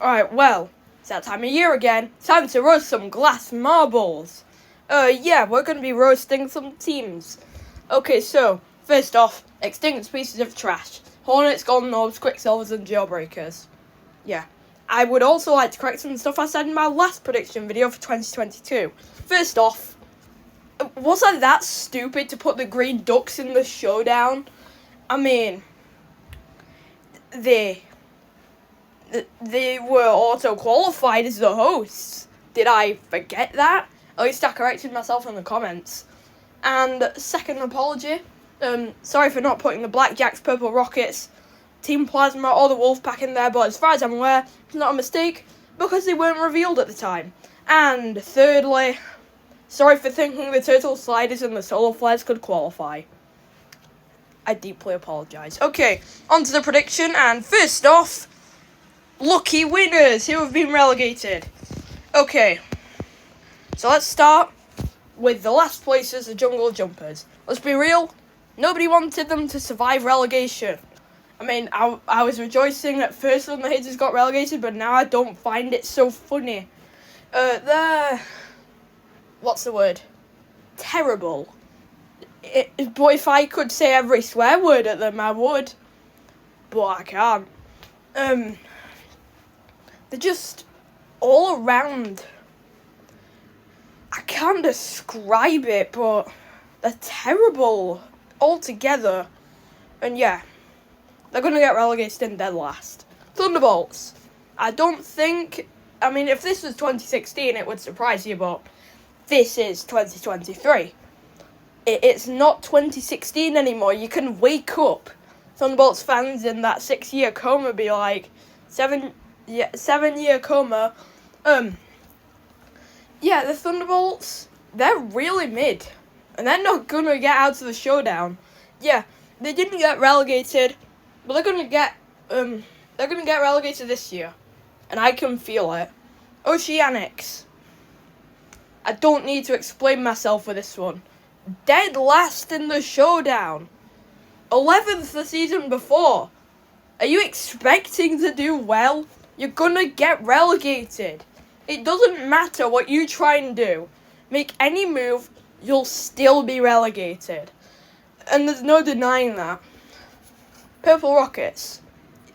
Alright, well, it's that time of year again. Time to roast some glass marbles. Yeah, we're gonna be roasting some teams. Okay, so, first off, extinct pieces of trash. Hornets, golden orbs, quicksilvers, and jailbreakers. Yeah. I would also like to correct some stuff I said in my last prediction video for 2022. First off, was I that stupid to put the Green Ducks in the showdown? I mean, they were auto-qualified as the hosts. Did I forget that? At least I corrected myself in the comments. And second apology, sorry for not putting the Blackjacks, Purple Rockets, Team Plasma or the Wolfpack in there, but as far as I'm aware, it's not a mistake because they weren't revealed at the time. And thirdly, sorry for thinking the Turtle Sliders and the Solar Flares could qualify. I deeply apologise. Okay, on to the prediction, and first off, lucky winners who have been relegated. Okay, so let's start with the last places, the Jungle Jumpers. Let's be real, nobody wanted them to survive relegation. I mean, I was rejoicing at first when the Haters got relegated, but now I don't find it so funny. They're... what's the word? Terrible. But if I could say every swear word at them, I would. But I can't. They're just all around. I can't describe it, but they're terrible altogether. And yeah, they're going to get relegated in dead last. Thunderbolts. I don't think... I mean, if this was 2016, it would surprise you, but this is 2023. It's not 2016 anymore. You can wake up. Thunderbolts fans in that 6-year coma be like, 7-year coma. Yeah, the Thunderbolts, they're really mid. And they're not going to get out of the showdown. Yeah, they didn't get relegated, but they're going to get relegated this year. And I can feel it. Oceanics. I don't need to explain myself with this one. Dead last in the showdown. 11th the season before. Are you expecting to do well? You're gonna get relegated. It doesn't matter what you try and do. Make any move, you'll still be relegated. And there's no denying that. Purple Rockets.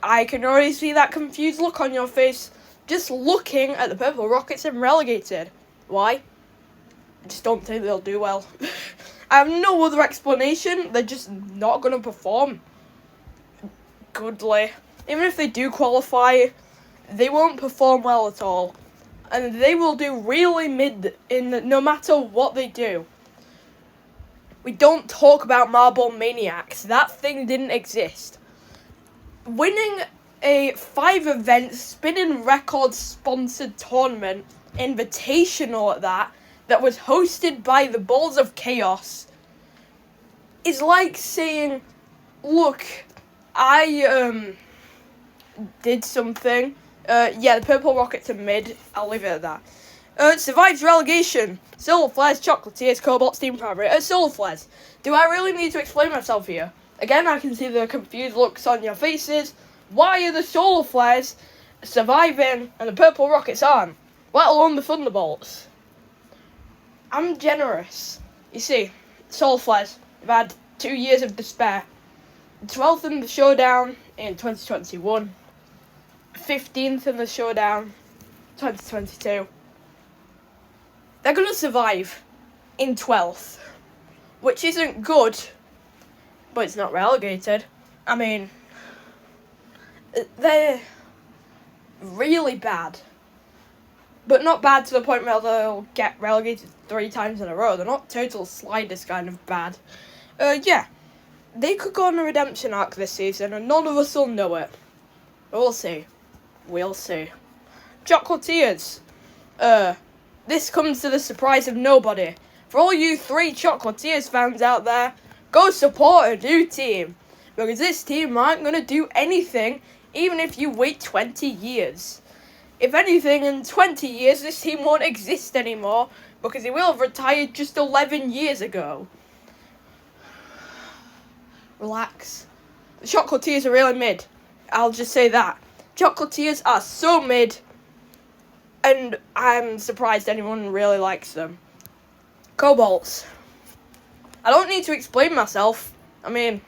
I can already see that confused look on your face just looking at the Purple Rockets and relegated. Why? I just don't think they'll do well. I have no other explanation. They're just not going to perform goodly. Even if they do qualify, they won't perform well at all. And they will do really mid in no matter what they do. We don't talk about Marble Maniacs. That thing didn't exist. Winning a 5-event spinning record sponsored tournament, invitational at that was hosted by the Balls of Chaos, is like saying, look, I did something. Yeah, the Purple Rockets are mid. I'll leave it at that. Survives relegation. Solar Flares, Chocolatiers, Cobalt, Steam Fabric. Solar Flares. Do I really need to explain myself here? Again, I can see the confused looks on your faces. Why are the Solar Flares surviving and the Purple Rockets aren't? Let alone the Thunderbolts. I'm generous. You see, Solar Flares have had 2 years of despair. 12th in the showdown in 2021. 15th in the showdown 2022. They're going to survive in 12th, which isn't good, but it's not relegated. I mean, they're really bad, but not bad to the point where they'll get relegated 3 times in a row. They're not Total Sliders kind of bad. Yeah, they could go on a redemption arc this season, and none of us will know it. We'll see. We'll see. Chocolatiers. This comes to the surprise of nobody. For all you 3 Chocolatiers fans out there, go support a new team. Because this team aren't going to do anything, even if you wait 20 years. If anything, in 20 years, this team won't exist anymore, because they will have retired just 11 years ago. Relax. The Chocolatiers are really mid. I'll just say that. Chocolatiers are so mid, and I'm surprised anyone really likes them. Cobalts. I don't need to explain myself. I mean,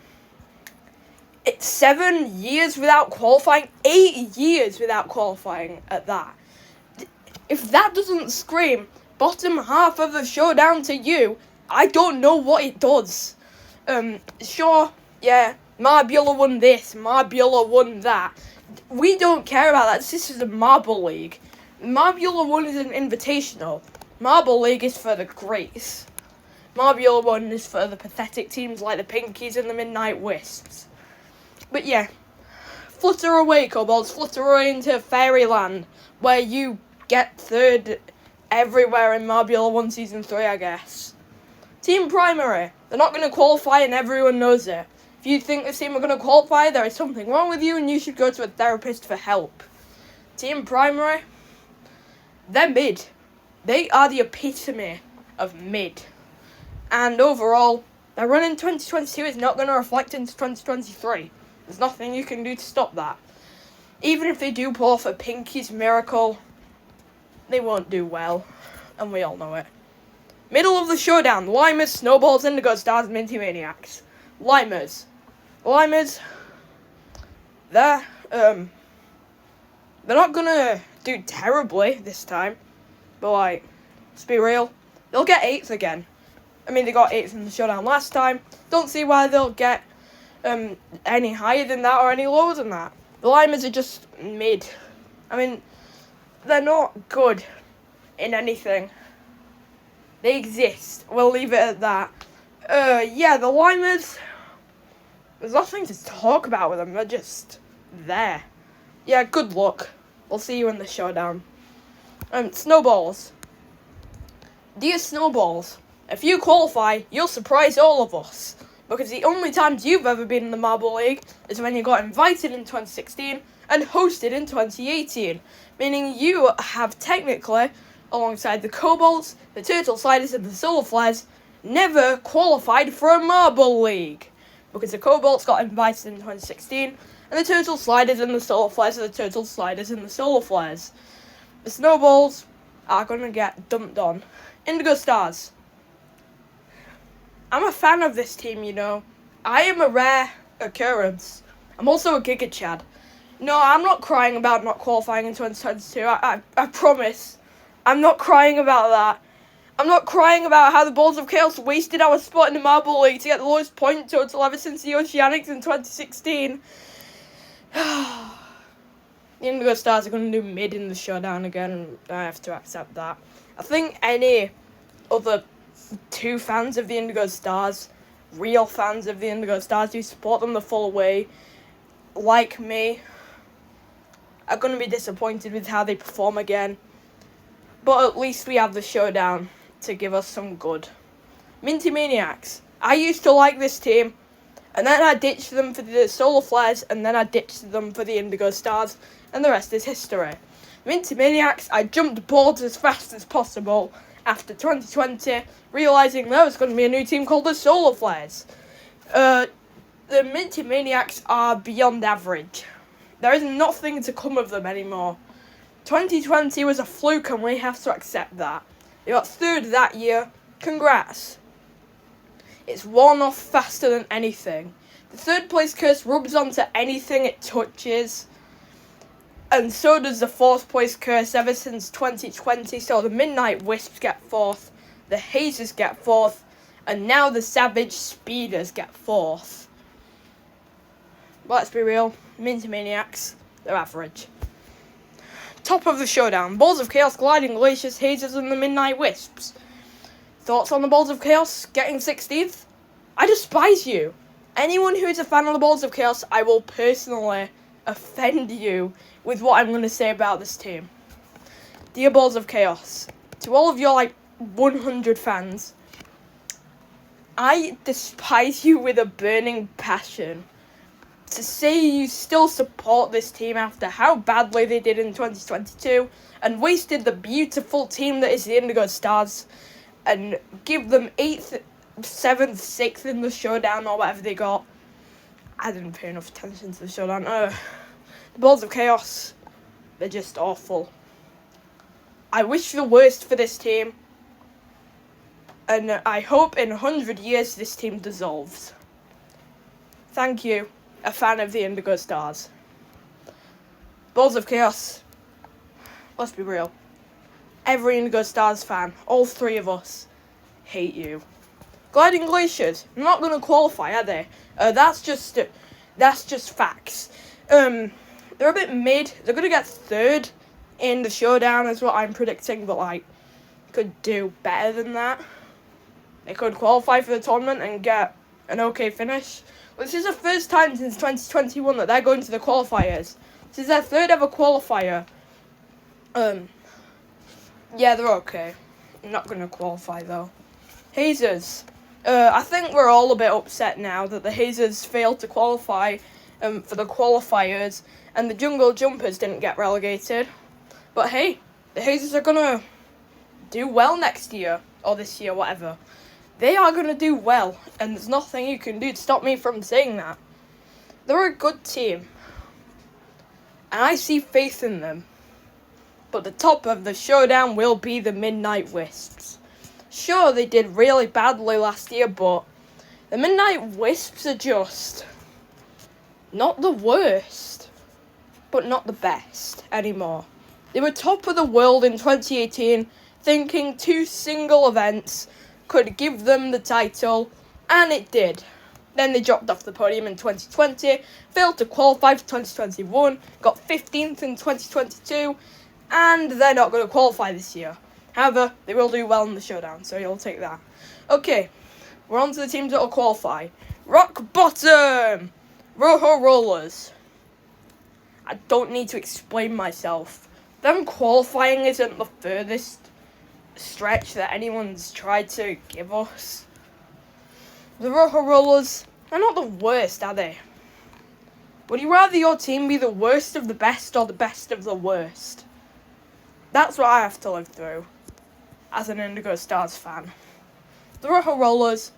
it's 7 years without qualifying, 8 years without qualifying at that. If that doesn't scream bottom half of the showdown to you, I don't know what it does. Sure, yeah, Marbula won this, Marbula won that. We don't care about that. This is a Marble League. Marbula 1 is an invitational. Marble League is for the greats. Marbula 1 is for the pathetic teams like the Pinkies and the Midnight Wisps. But yeah, flutter away, Kobolds. Flutter away into Fairyland, where you get third everywhere in Marbula 1 Season 3, I guess. Team Primary. They're not going to qualify and everyone knows it. If you think this team are going to qualify, there is something wrong with you and you should go to a therapist for help. Team Primary. They're mid. They are the epitome of mid. And overall, their run in 2022 is not going to reflect into 2023. There's nothing you can do to stop that. Even if they do pull off a Pinky's miracle, they won't do well. And we all know it. Middle of the showdown. Limers, Snowballs, Indigo Stars, Minty Maniacs. Limers, they're not going to do terribly this time. But, like, let's be real. They'll get 8th again. I mean, they got 8th in the showdown last time. Don't see why they'll get any higher than that or any lower than that. The Limers are just mid. I mean, they're not good in anything. They exist. We'll leave it at that. Yeah, the Limers, there's nothing to talk about with them. They're just there. Yeah, good luck. We'll see you in the showdown. Snowballs. Dear Snowballs, if you qualify, you'll surprise all of us. Because the only times you've ever been in the Marble League is when you got invited in 2016 and hosted in 2018. Meaning you have technically, alongside the Kobolds, the Turtle Sliders and the Solar Flares, never qualified for a Marble League. Because the Kobolds got invited in 2016 and the Turtle Sliders and the Solar Flares are the Turtle Sliders and the Solar Flares. The Snowballs are going to get dumped on. Indigo Stars. I'm a fan of this team, you know. I am a rare occurrence. I'm also a Giga Chad. No, I'm not crying about not qualifying in 2022. I promise. I'm not crying about that. I'm not crying about how the Balls of Chaos wasted our spot in the Marble League to get the lowest point total ever since the Oceanics in 2016. The Indigo Stars are going to do mid in the showdown again, and I have to accept that. I think any other 2 fans of the Indigo Stars, real fans of the Indigo Stars who support them the full way, like me, are going to be disappointed with how they perform again. But at least we have the showdown to give us some good. Minty Maniacs. I used to like this team, and then I ditched them for the Solar Flares, and then I ditched them for the Indigo Stars, and the rest is history. Minty Maniacs, I jumped boards as fast as possible after 2020, realising there was going to be a new team called the Solar Flares. The Minty Maniacs are beyond average. There is nothing to come of them anymore. 2020 was a fluke and we have to accept that. They got 3rd that year. Congrats. It's worn off faster than anything. The 3rd place curse rubs onto anything it touches. And so does the 4th place curse ever since 2020. So the Midnight Wisps get 4th. The Hazers get 4th. And now the Savage Speeders get 4th. But let's be real. Minty Maniacs, they're average. Top of the showdown. Balls of Chaos, Gliding Glaciers, Hazers, and the Midnight Wisps. Thoughts on the Balls of Chaos getting 16th? I despise you. Anyone who is a fan of the Balls of Chaos, I will personally offend you with what I'm going to say about this team. Dear Balls of Chaos, to all of your 100 fans, I despise you with a burning passion. To say you still support this team after how badly they did in 2022 and wasted the beautiful team that is the Indigo Stars and give them 8th, 7th, 6th in the showdown or whatever they got. I didn't pay enough attention to the showdown. The Balls of Chaos, they're just awful. I wish the worst for this team, and I hope in 100 years this team dissolves. Thank you, a fan of the Indigo Stars. Balls of Chaos, let's be real. Every Indigo Stars fan, all three of us, hate you. Gliding Glaciers, not going to qualify, are they? That's just facts. They're a bit mid. They're going to get third in the showdown is what I'm predicting, but like, could do better than that. They could qualify for the tournament and get an okay finish. Well, this is the first time since 2021 that they're going to the qualifiers. This is their third ever qualifier. Yeah, they're okay. I'm not going to qualify, though. Hazers. I think we're all a bit upset now that the Hazers failed to qualify for the qualifiers and the Jungle Jumpers didn't get relegated. But hey, the Hazers are going to do well next year, or this year, whatever. They are going to do well, and there's nothing you can do to stop me from saying that. They're a good team, and I see faith in them. But the top of the showdown will be the Midnight Wisps. Sure, they did really badly last year, but the Midnight Wisps are just not the worst, but not the best anymore. They were top of the world in 2018, thinking 2 single events could give them the title, and it did. Then they dropped off the podium in 2020, failed to qualify for 2021, got 15th in 2022, and they're not going to qualify this year. However, they will do well in the showdown, so you'll take that. Okay, we're on to the teams that will qualify. Rock Bottom! Rojo Rollers. I don't need to explain myself. Them qualifying isn't the furthest stretch that anyone's tried to give us. The Rojo Rollers are not the worst, are they? Would you rather your team be the worst of the best or the best of the worst? That's what I have to live through as an Indigo Stars fan. The Rojo Rollers,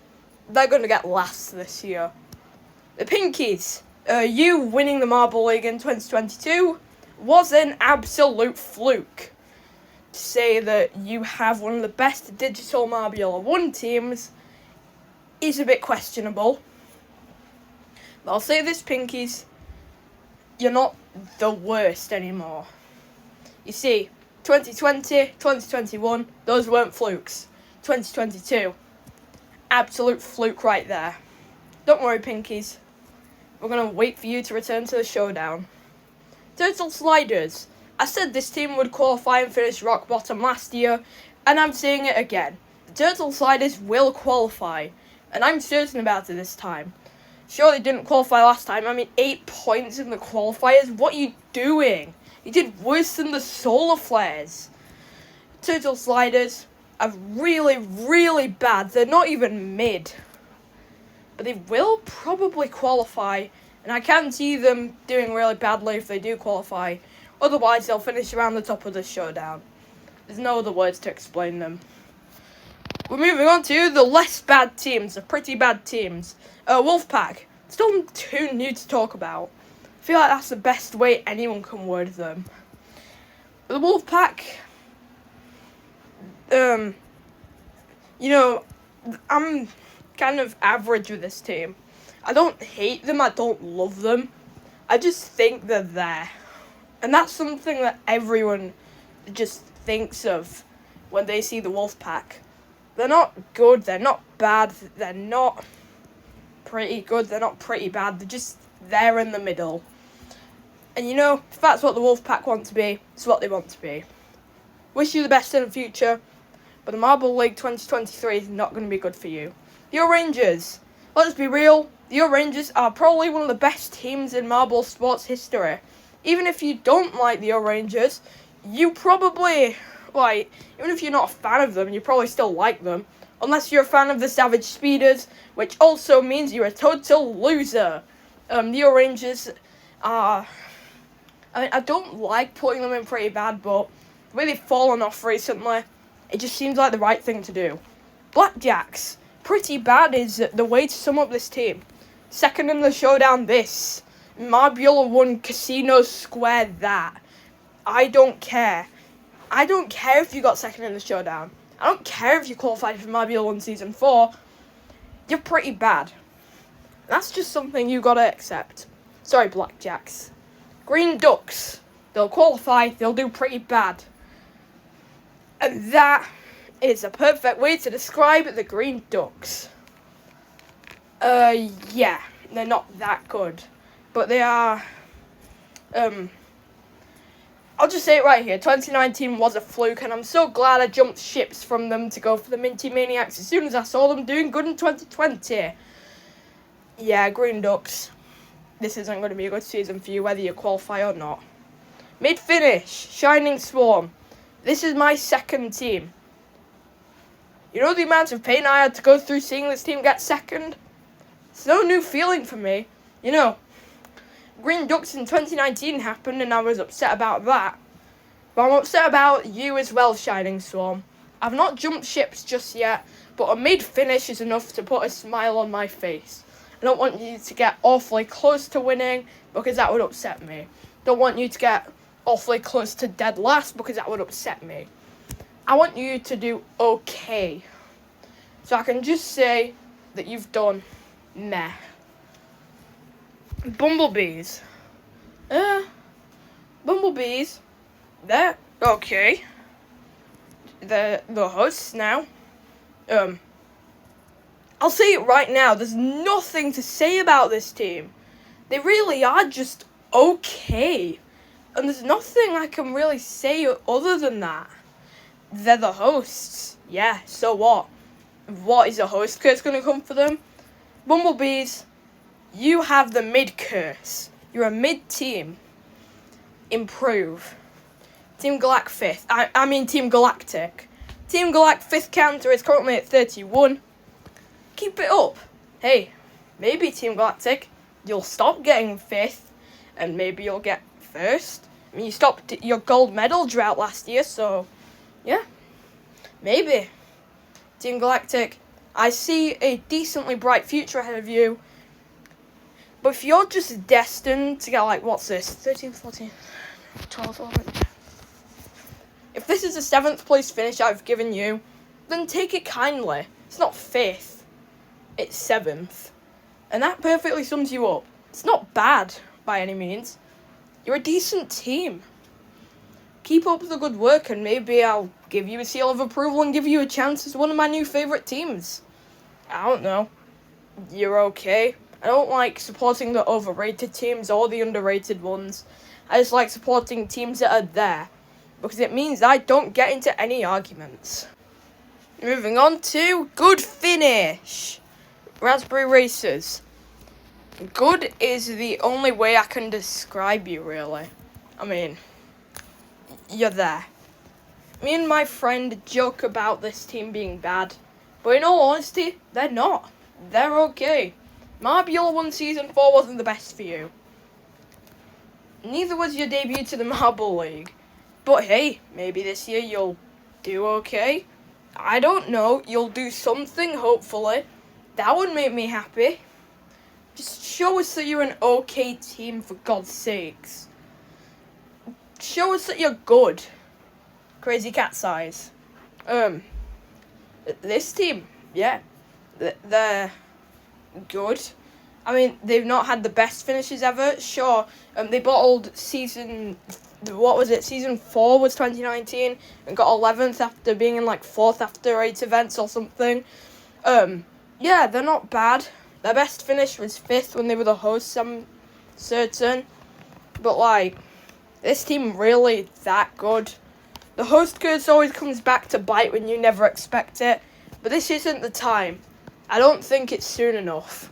they're going to get last this year. The Pinkies, you winning the Marble League in 2022 was an absolute fluke. To say that you have one of the best digital Marbula 1 teams is a bit questionable. But I'll say this, Pinkies, you're not the worst anymore. You see, 2020, 2021, those weren't flukes. 2022, absolute fluke right there. Don't worry, Pinkies. We're going to wait for you to return to the showdown. Turtle Sliders. I said this team would qualify and finish rock bottom last year, and I'm saying it again. The Turtle Sliders will qualify, and I'm certain about it this time. Sure, they didn't qualify last time. I mean, 8 points in the qualifiers. What are you doing? You did worse than the Solar Flares. Turtle Sliders are really, really bad. They're not even mid. But they will probably qualify, and I can see them doing really badly if they do qualify. Otherwise, they'll finish around the top of the showdown. There's no other words to explain them. We're moving on to the less bad teams, the pretty bad teams. Wolfpack. Still too new to talk about. I feel like that's the best way anyone can word them. The Wolfpack, I'm kind of average with this team. I don't hate them, I don't love them. I just think they're there. And that's something that everyone just thinks of when they see the Wolfpack. They're not good, they're not bad, they're not pretty good, they're not pretty bad, they're just there in the middle. And if that's what the Wolfpack want to be, it's what they want to be. Wish you the best in the future, but the Marble League 2023 is not going to be good for you. The Orangers. Let's be real, the Orangers are probably one of the best teams in Marble sports history. Even if you don't like the Orangers, you probably, even if you're not a fan of them, you probably still like them. Unless you're a fan of the Savage Speeders, which also means you're a total loser. The Orangers are... I don't like putting them in pretty bad, but the way they've fallen off recently, it just seems like the right thing to do. Blackjacks. Pretty bad is the way to sum up this team. Second in the showdown this. Marbula won Casino Square that. I don't care. I don't care if you got second in the showdown. I don't care if you qualified for Marbula 1 Season 4. You're pretty bad. That's just something you gotta accept. Sorry, Blackjacks. Green Ducks. They'll qualify. They'll do pretty bad. And that is a perfect way to describe the Green Ducks. Yeah. They're not that good. But they are... I'll just say it right here. 2019 was a fluke, and I'm so glad I jumped ships from them to go for the Minty Maniacs as soon as I saw them doing good in 2020. Yeah, Green Ducks. This isn't going to be a good season for you, whether you qualify or not. Mid-finish, Shining Swarm. This is my second team. You know the amount of pain I had to go through seeing this team get second? It's no new feeling for me. You know, Green Ducks in 2019 happened and I was upset about that. But I'm upset about you as well, Shining Swarm. I've not jumped ships just yet, but a mid-finish is enough to put a smile on my face. I don't want you to get awfully close to winning because that would upset me. Don't want you to get awfully close to dead last because that would upset me. I want you to do okay. So I can just say that you've done meh. Bumblebees. Bumblebees. They're okay. They're the hosts now. I'll say it right now, there's nothing to say about this team. They really are just okay. And there's nothing I can really say other than that. They're the hosts. Yeah, so what? What is a host curse going to come for them? Bumblebees, you have the mid curse. You're a mid team. Improve. Team Galact 5th. Team Galactic. Team Galact 5th counter is currently at 31. Keep it up. Hey, maybe Team Galactic, you'll stop getting 5th, and maybe you'll get 1st. I mean, you stopped your gold medal drought last year, so, yeah. Maybe. Team Galactic, I see a decently bright future ahead of you, but if you're just destined to get, what's this? 13, 14, 12, 11. If this is a 7th place finish I've given you, then take it kindly. It's not 5th. It's 7th. And that perfectly sums you up. It's not bad, by any means. You're a decent team. Keep up the good work and maybe I'll give you a seal of approval and give you a chance as one of my new favourite teams. I don't know. You're okay. I don't like supporting the overrated teams or the underrated ones. I just like supporting teams that are there. Because it means I don't get into any arguments. Moving on to good finish. Raspberry Racers. Good is the only way I can describe you, really. I mean, you're there. Me and my friend joke about this team being bad, but in all honesty, they're not. They're okay. Marbula 1 Season 4 wasn't the best for you. Neither was your debut to the Marble League. But hey, maybe this year you'll do okay. I don't know, you'll do something, hopefully. That would make me happy. Just show us that you're an okay team, for God's sakes. Show us that you're good. Crazy Cat's Eyes. This team, yeah, they're good. I mean, they've not had the best finishes ever. Sure, they bottled season 4 was 2019 and got 11th after being in 4th after 8 events or something. Yeah, they're not bad. Their best finish was 5th when they were the hosts, I'm certain. But this team really that good. The host curse always comes back to bite when you never expect it. But this isn't the time. I don't think it's soon enough.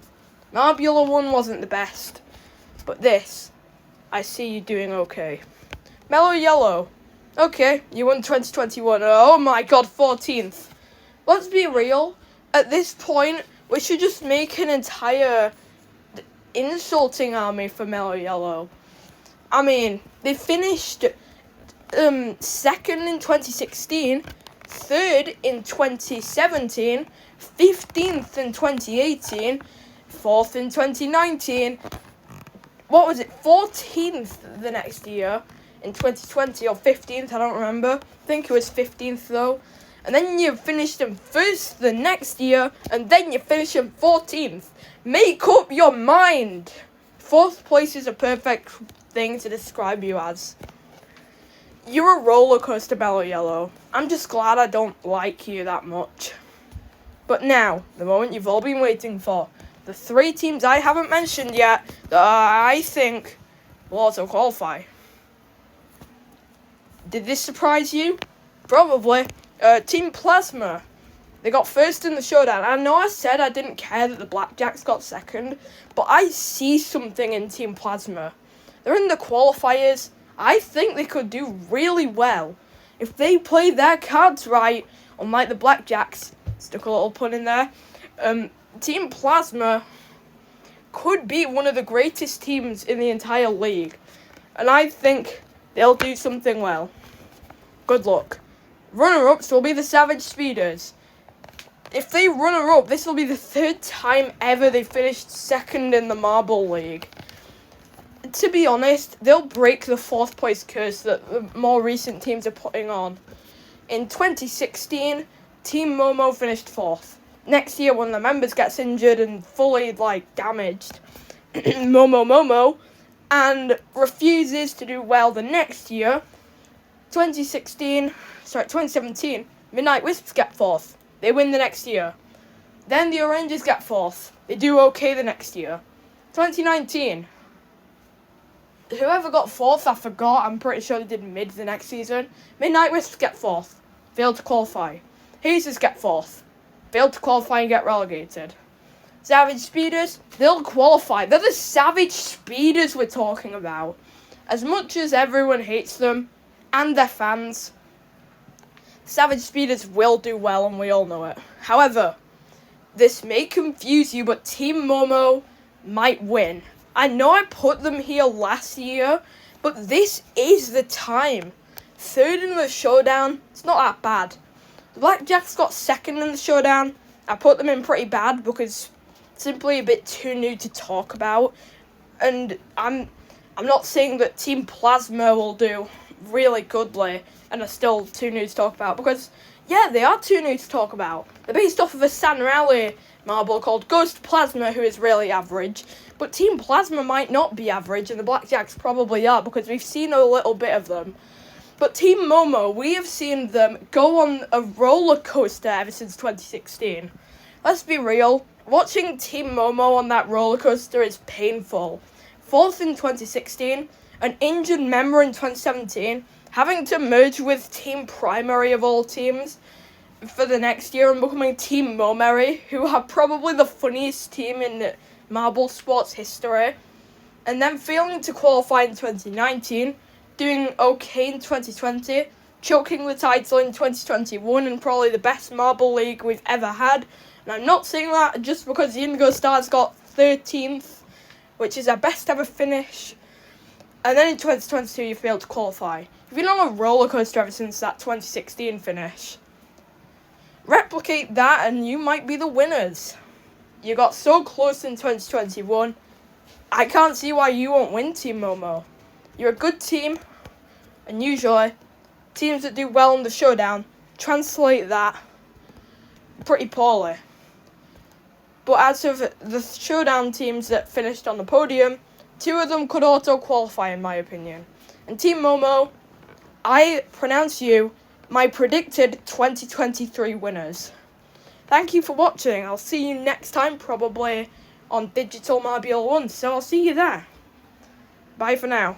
Marbula 1 wasn't the best. But this, I see you doing okay. Mellow Yellow. Okay, you won 2021. Oh my god, 14th. Let's be real. At this point, we should just make an entire insulting army for Mellow Yellow. I mean, they finished 2nd in 2016, 3rd in 2017, 15th in 2018, 4th in 2019. what was it, 14th the next year in 2020, or 15th, I don't remember. I think it was 15th though. And then you finished in first the next year, and then you finish in 14th. Make up your mind. 4th place is a perfect thing to describe you as. You're a roller coaster, Mellow Yellow. I'm just glad I don't like you that much. But now, the moment you've all been waiting for. The 3 teams I haven't mentioned yet that I think will also qualify. Did this surprise you? Probably. Team Plasma. They got first in the showdown. I know I said I didn't care that the Blackjacks got second, but I see something in Team Plasma. They're in the qualifiers. I think they could do really well if they play their cards right, unlike the Blackjacks. Stuck a little pun in there. Team Plasma could be one of the greatest teams in the entire league, and I think they'll do something well. Good luck. Runner-ups will be the Savage Speeders. If they runner-up, this will be the 3rd time ever they finished second in the Marble League. To be honest, they'll break the 4th place curse that the more recent teams are putting on. In 2016, Team Momo finished 4th. Next year, one of the members gets injured and fully, damaged, Momo, and refuses to do well the next year. 2017, Midnight Wisps get 4th. They win the next year. Then the Oranges get 4th. They do okay the next year. 2019, whoever got 4th, I forgot. I'm pretty sure they did mid the next season. Midnight Wisps get 4th. Failed to qualify. Hazers get 4th. Failed to qualify and get relegated. Savage Speeders, they'll qualify. They're the Savage Speeders we're talking about. As much as everyone hates them, and their fans, Savage Speeders will do well, and we all know it. However, this may confuse you, but Team Momo might win. I know I put them here last year, but this is the time. 3rd in the showdown, it's not that bad. The Blackjacks got 2nd in the showdown. I put them in pretty bad because simply a bit too new to talk about. And I'm not saying that Team Plasma will do really goodly and are still too new to talk about, because, yeah, they are too new to talk about. They're based off of a San Rally marble called Ghost Plasma, who is really average. But Team Plasma might not be average, and the Blackjacks probably are, because we've seen a little bit of them. But Team Momo, we have seen them go on a roller coaster ever since 2016. Let's be real, watching Team Momo on that roller coaster is painful. 4th in 2016, an injured member in 2017, having to merge with Team Primary of all teams for the next year and becoming Team Momeri, who are probably the funniest team in marble sports history, and then failing to qualify in 2019, doing okay in 2020, choking the title in 2021, and probably the best marble league we've ever had. And I'm not saying that just because the Indigo Stars got 13th, which is our best ever finish. And then in 2022, you failed to qualify. You've been on a roller coaster ever since that 2016 finish. Replicate that and you might be the winners. You got so close in 2021. I can't see why you won't win, Team Momo. You're a good team, and usually, teams that do well in the showdown translate that pretty poorly. But as of the showdown teams that finished on the podium, 2 of them could auto-qualify in my opinion. And Team Momo, I pronounce you my predicted 2023 winners. Thank you for watching. I'll see you next time, probably on Digital Marbula 1, so I'll see you there. Bye for now.